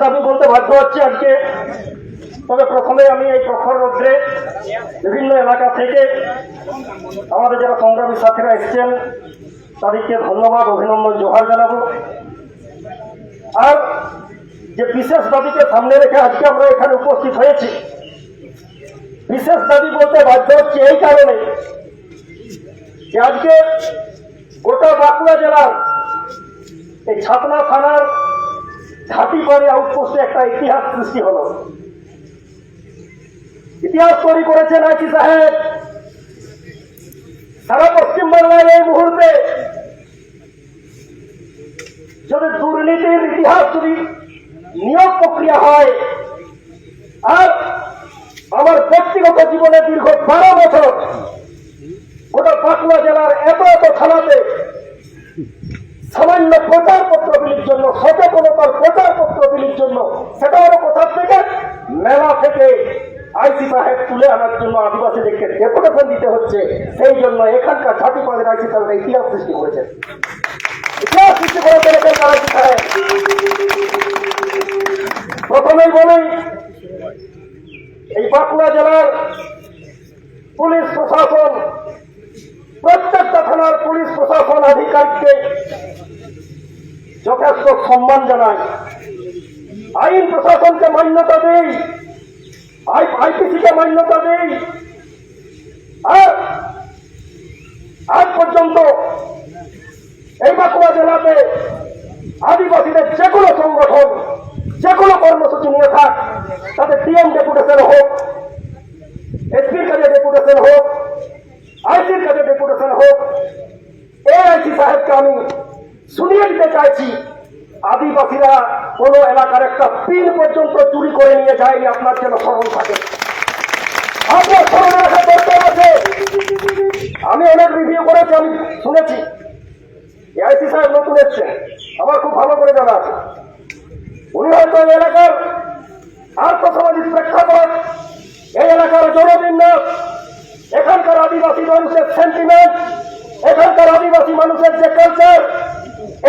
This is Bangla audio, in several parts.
দাবি বলতে বাধ্য হচ্ছে আজকে। তবে প্রথমে আমি এই প্রখর রৌদ্রে বিভিন্ন এলাকা থেকে আমাদের যারা সংগ্রামী সাথীরা এসছেন তাদেরকে ধন্যবাদ, অভিনন্দন, জোহার জানাবো। আর যে বিশেষ দাবিকে সামনে রেখে আজকে আমরা এখানে উপস্থিত হয়েছি, বিশেষ দাবি বলতে বাধ্য হচ্ছে এই কারণে যে আজকে গোটা বাঁকুড়া জেলার এই ছাতনা থানার ঘাটিবাড়ি আউটপোস্টে একটা ইতিহাস সৃষ্টি হলো। ইতিহাস তৈরি করেছেন আইসি সাহেব। সারা পশ্চিমবাংলার এই মুহূর্তে যদি দুর্নীতির ইতিহাস যদি নিয়োগ প্রক্রিয়া হয়, আর আমার ব্যক্তিগত জীবনে দীর্ঘ 12 বছর গোটা বাঁকুড়া জেলার এত থানাতে সামান্য প্রচারপত্র বিলির জন্য, সচেতনতার প্রচারপত্র বিলির জন্য, সেটা হলো কোথা থেকে, মেলা থেকে আইসি সাহেব তুলে আনার জন্য আদিবাসীদেরকে ডেপুটেশন দিতে হচ্ছে। সেই জন্য এখানকার ঘাটিপাড়ের আইসি সাহেব ইতিহাস সৃষ্টি করেছেন। ইতিহাস সৃষ্টি করেছেন এখানকার আইসি সাহেব। প্রথমেই বলি, এই বাঁকুড়া জেলার পুলিশ প্রশাসন, প্রত্যেকটা থানার পুলিশ প্রশাসন আধিকারিককে যথেষ্ট সম্মান জানায়, আইন প্রশাসনকে মান্যতা দেই, আইপিসিকে মান্যতা দেই। আর আজ পর্যন্ত এই বাঁকুড়া জেলাতে আদিবাসীদের যে কোনো সংগঠন, যে কোনো কর্মসূচি নিয়ে থাক, তাদের ডিএম ডেপুটেশন হোক, এসপির কাছে ডেপুটেশন হোক, আইসির কাছে ডেপুটেশন হোক, এই আইসি সাহেবকে আমি শুনিয়ে দিতে চাইছি, আদিবাসীরা কোন এলাকার একটা পিন পর্যন্ত চুরি করে নিয়ে যায়নি। আপনার যেন স্মরণ থাকে, আপনার স্মরণে রাখার দরকার আছে। আমি অনেক রিভিউ করেছি, আমি শুনেছি। আইসি সাহেব নতুন এসছেন, আমার খুব ভালো করে জানা আছে। উনি হয়তো এই এলাকার আর্থসামাজিক প্রেক্ষাপট, এই এলাকার জনবিন্যাস, এখানকার আদিবাসী মানুষের সেন্টিমেন্ট, এখানকার আদিবাসী মানুষের যে কালচার,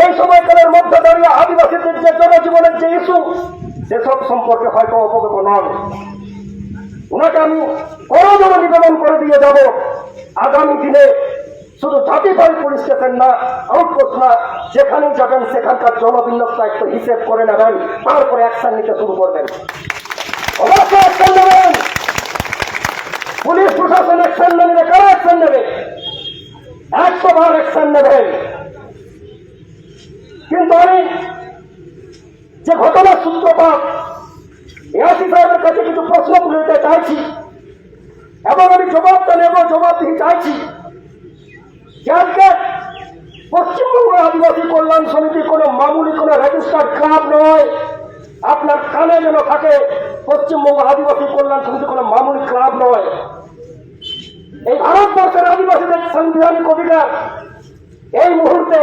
এই সময়কালের মধ্যে দাঁড়িয়ে আদিবাসীদের যে জনজীবনের যে ইস্যু, সেসব সম্পর্কে হয়তো অবগত নন। ওনাকে আমি করজোর নিবেদন করে দিয়ে যাব, আগামী দিনে শুধু ঘাটিবাড়ি পুলিশ স্টেশন না, আউটপোস্ট না, যেখানেই যাবেন সেখানকার জনবিন্যাসটা একটু হিসেব করে নেবেন, তারপরে অ্যাকশন নিতে শুরু করবেন। অবশ্যই অ্যাকশন নেবেন। পুলিশ প্রশাসন অ্যাকশন না নিলে কারা অ্যাকশন নেবে? 100 বার অ্যাকশন নেবেন। কিন্তু আমি যে ঘটনার সূত্রপাত, এআইসি সাহেবের কাছে কিছু প্রশ্ন তুলতে চাইছি এবং আমি জবাবটা নেব, জবাবদিহি চাইছি। যে আজকে পশ্চিমবঙ্গ আদিবাসী কল্যাণ সমিতি কোনো মামুলি কোনো রেজিস্টার্ড ক্লাব নয়। আপনার কানে যেন থাকে, পশ্চিমবঙ্গ আদিবাসী কল্যাণ সমিতি কোনো মামুলি ক্লাব নয়। এই ভারতবর্ষের আদিবাসীদের সাংবিধানিক অধিকার এই মুহূর্তে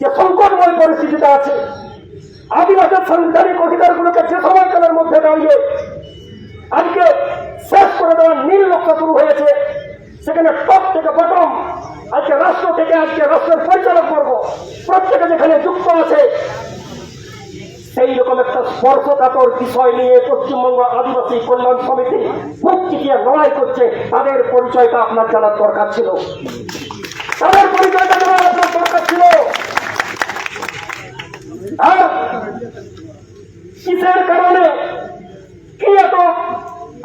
যে সংকটময় পরিস্থিতিটা আছে, আদিবাসীর সাংবিধানিক অধিকারগুলোকে যে সময়কালের মধ্যে দাঁড়িয়ে আজকে শেষ করে দেওয়ার নীল লক্ষ্য শুরু হয়েছে, সেখানে টপ থেকে বটম, আজকে রাষ্ট্র থেকে আজকে রাষ্ট্রের পরিচালক বর্গ প্রত্যেকে যেখানে যুক্ত আছে, সেই রকম একটা স্পর্শকাতর বিষয় নিয়ে পশ্চিমবঙ্গ আদিবাসী কল্যাণ সমিতি বুক চিটিয়ে লড়াই করছে। তাদের পরিচয়টা আপনার জানার দরকার ছিল, তাদের পরিচয়টা জানার আপনার দরকার ছিল। আর কিসের কারণে, কি এত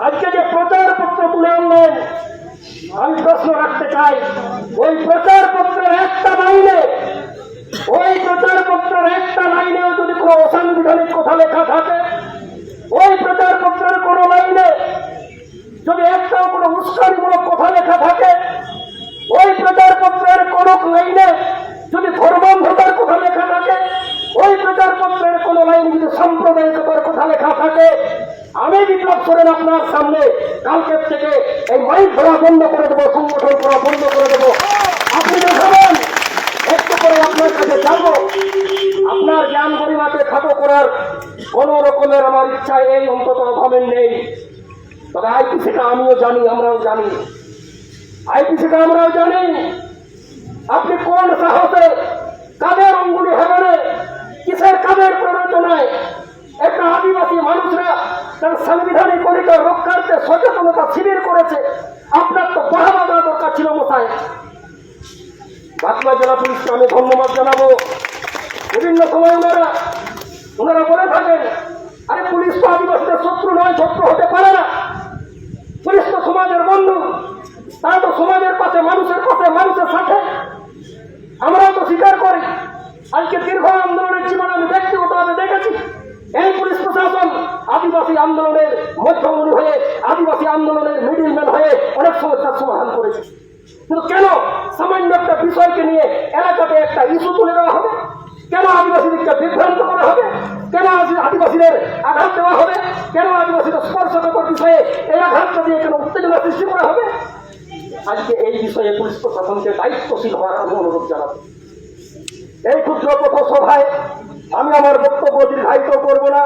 আজকে যে প্রচারপত্র তুলে আনলেন, আমি প্রশ্ন রাখতে চাই, ওই প্রচারপত্রের একটা লাইনে, ওই প্রচারপত্রের একটা লাইনেও যদি কোনো অসাংবিধানিক কথা লেখা থাকে, ওই প্রচারপত্রের কোনো লাইনে যদি একটাও কোনো উস্কানিমূলক কথা লেখা থাকে, ওই প্রচারপত্রের কোনো লাইনে যদি ধর্মান্ধতার কথা লেখা থাকে, ওই প্রচারপত্রের কোনো লাইনে যদি সাম্প্রদায়িকতার কথা লেখা থাকে, আমি বিপ্লব করেন আপনার সামনে কালকের থেকে এই মাইক ধরা বন্ধ করে দেবো, সংগঠন করা বন্ধ করে দেবো। আপনি দেখাবেন, একটু করে আপনার কাছে যাবো। আপনার জ্ঞান গরিমাকে খাটো করার কোন রকমের আমার ইচ্ছা এই অন্তত ভাবেন নেই। তবে আইপিসিটা আমিও জানি, আমরাও জানি, আইপিসিটা আমরাও জানি। আপনি কোন সাহসে, কাদের অঙ্গুলি হেলানে, কিসের কাদের প্ররোচনায় একটা আদিবাসী মানুষরা তার সাংবিধানিক অধিকার রক্ষার্থে সচেতনতা শিবির করেছে। আপনার তো বাহাবা দেওয়া দরকার ছিল মশাই। বাঁকুড়া জেলা পুলিশকে আমি ধন্যবাদ জানাবো। বিভিন্ন সময় ওনারা বলে থাকেন, আরে পুলিশ তো আদিবাসীদের শত্রু নয়, শত্রু হতে পারে না। পুলিশ তো সমাজের বন্ধু, তারা তো সমাজের পাশে, মানুষের পাশে, মানুষের সাথে। আমরাও তো স্বীকার করি। আজকে দীর্ঘ আন্দোলনের জীবন আমি ব্যক্তিগতভাবে দেখেছি। এই পুলিশ প্রশাসন আদিবাসী আন্দোলনের মধ্যমণি হয়ে, আদিবাসী আন্দোলনের মিডিলম্যান হয়ে অনেক সমস্যার সমাধান করেছে। কিন্তু কেন সামান্য একটা বিষয়কে নিয়ে এলাকাতে একটা ইস্যু তুলে দেওয়া হবে? কেন আদিবাসীদেরকে বিভ্রান্ত করা হবে? কেন আদিবাসীদের আঘাত দেওয়া হবে? কেন আদিবাসীদের স্পর্শকাতর বিষয়ে এই আঘাতটা দিয়ে কেন উত্তেজনা সৃষ্টি করা হবে? আজকে এই বিষয়ে পুলিশ প্রশাসনকে দায়িত্বশীল হওয়ার আমি অনুরোধ জানাবো। এই ক্ষুদ্র পথসভায় আমি আমার বক্তব্য দীর্ঘায়িত করব না,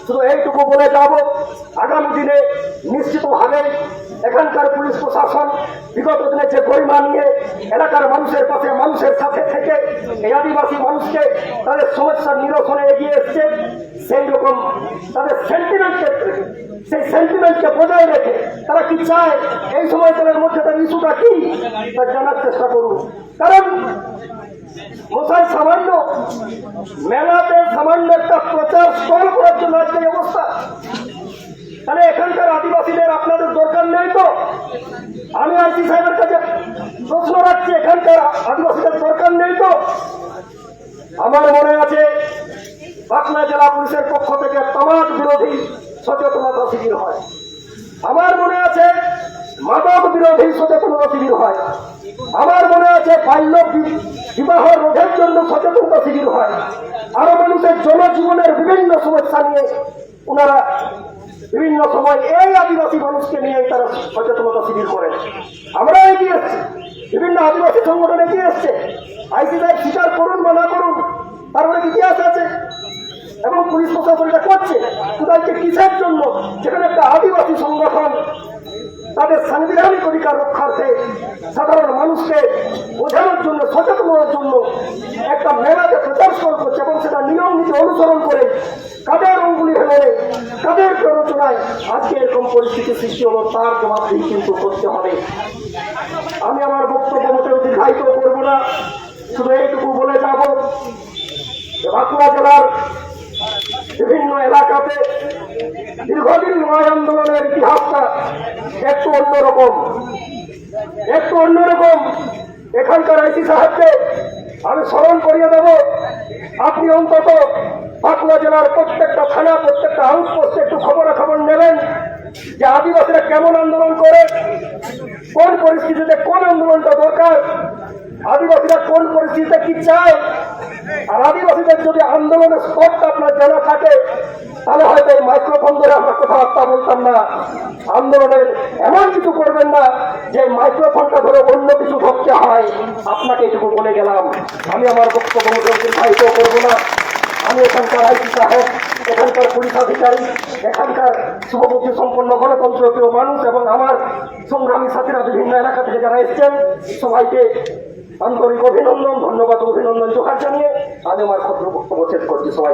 শুধু এইটুকু বলে যাব, আগামী দিনে নিশ্চিতভাবে এখানকার পুলিশ প্রশাসন বিগত দিনে যে গরিমা নিয়ে এলাকার মানুষের পাশে, মানুষের সাথে থেকে এই আদিবাসী মানুষকে তাদের সমস্যার নিরসনে এগিয়ে এসছে, সেই রকম তাদের সেন্টিমেন্টকে বজায় রেখে তারা কি চায়, এই সময়কালের মধ্যে তার ইস্যুটা কি তা জানার চেষ্টা করুন। কারণ মশাই সামান্য মেলাতে সামান্য একটা প্রচার স্থল করার জন্য আজকে এই অবস্থা। তাহলে এখানকার আদিবাসীদের আপনাদের দরকার নেই তো? আমি আইসি সাহেবের কাছে প্রশ্ন রাখছি, এখানকার আদিবাসীদের দরকার নেই তো? আমার মনে আছে বাঁকুড়া জেলা পুলিশের পক্ষ থেকে তামাক বিরোধী সচেতনতা শিবির হয়। আমার মনে আছে মাদক বিরোধী সচেতনতা শিবির হয়। আমার মনে আছে বাল্য বিবাহ রোধের জন্য সচেতনতা শিবির হয়। আরো মানুষের জনজীবনের বিভিন্ন সমস্যা নিয়ে ওনারা বিভিন্ন সময় এই আদিবাসী মানুষকে নিয়ে তারা সচেতনতা শিবির করেন। আমরা এগিয়ে এসছি, বিভিন্ন আদিবাসী সংগঠন এগিয়ে এসছে। আইসি সাহেব স্বীকার করুন বা না করুন, তার অনেক ইতিহাস আছে এবং পুলিশ প্রশাসন এটা করছে। তাদেরকে কিসের জন্য? যেখানে একটা আদিবাসী সংগঠন তাদের সাংবিধানিক অধিকার রক্ষার্থে সাধারণ মানুষকে বোঝানোর জন্য, সচেতন হওয়ার জন্য একটা মেলাতে প্রচার করছে এবং সেটা নিয়ম নীতি অনুসরণ করে কাদের অঙ্গুলি হেলে, কাদের প্ররোচনায় আজকে এরকম পরিস্থিতি সৃষ্টি হলো, তার জবাবদিহি কিন্তু করতে হবে। আমি আমার বক্তব্য মোটেও দীর্ঘায়িত করবো না, শুধু এইটুকু বলে যাব, বাঁকুড়া জেলার বিভিন্ন এলাকাতে দীর্ঘদিন নয় আন্দোলনের ইতিহাসটা একটু অন্যরকম। এখানকার আইসি সাহেবকে আমি স্মরণ করিয়ে দেব, আপনি অন্তত বাঁকুড়া জেলার প্রত্যেকটা থানা, প্রত্যেকটা আউটপোস্টে একটু খবরাখবর নেবেন যে আদিবাসীরা কেমন আন্দোলন করে, কোন পরিস্থিতিতে কোন আন্দোলনটা দরকার, আদিবাসীরা কোন পরিস্থিতিতে কি চায়। আর আদিবাসীদের যদি আন্দোলনের স্তরটা আপনার জানা থাকে, তাহলে হয়তো এই মাইক্রোফোন ধরে আমরা কথাবার্তা বলতাম না। আন্দোলনের এমন কিছু করবেন না যে মাইক্রোফোনটা ধরে অন্য কিছু ভাবতে হয়। আপনাকে এটুকু বলে গেলাম। আমি আমার বক্তব্য দীর্ঘায়িত করবো না। আমি এখানকার আইসি সাহেব, এখানকার পুলিশ আধিকারিক, এখানকার শুভবুদ্ধি সম্পন্ন গণতন্ত্রপ্রিয় মানুষ এবং আমার সংগ্রামী সাথীরা বিভিন্ন এলাকা থেকে যারা এসছেন, সবাইকে আন্তরিক অভিনন্দন, ধন্যবাদ, অভিনন্দন জোহার জানিয়ে আমি আমার ক্ষুদ্র বক্তব্য শেষ করছি। সবাই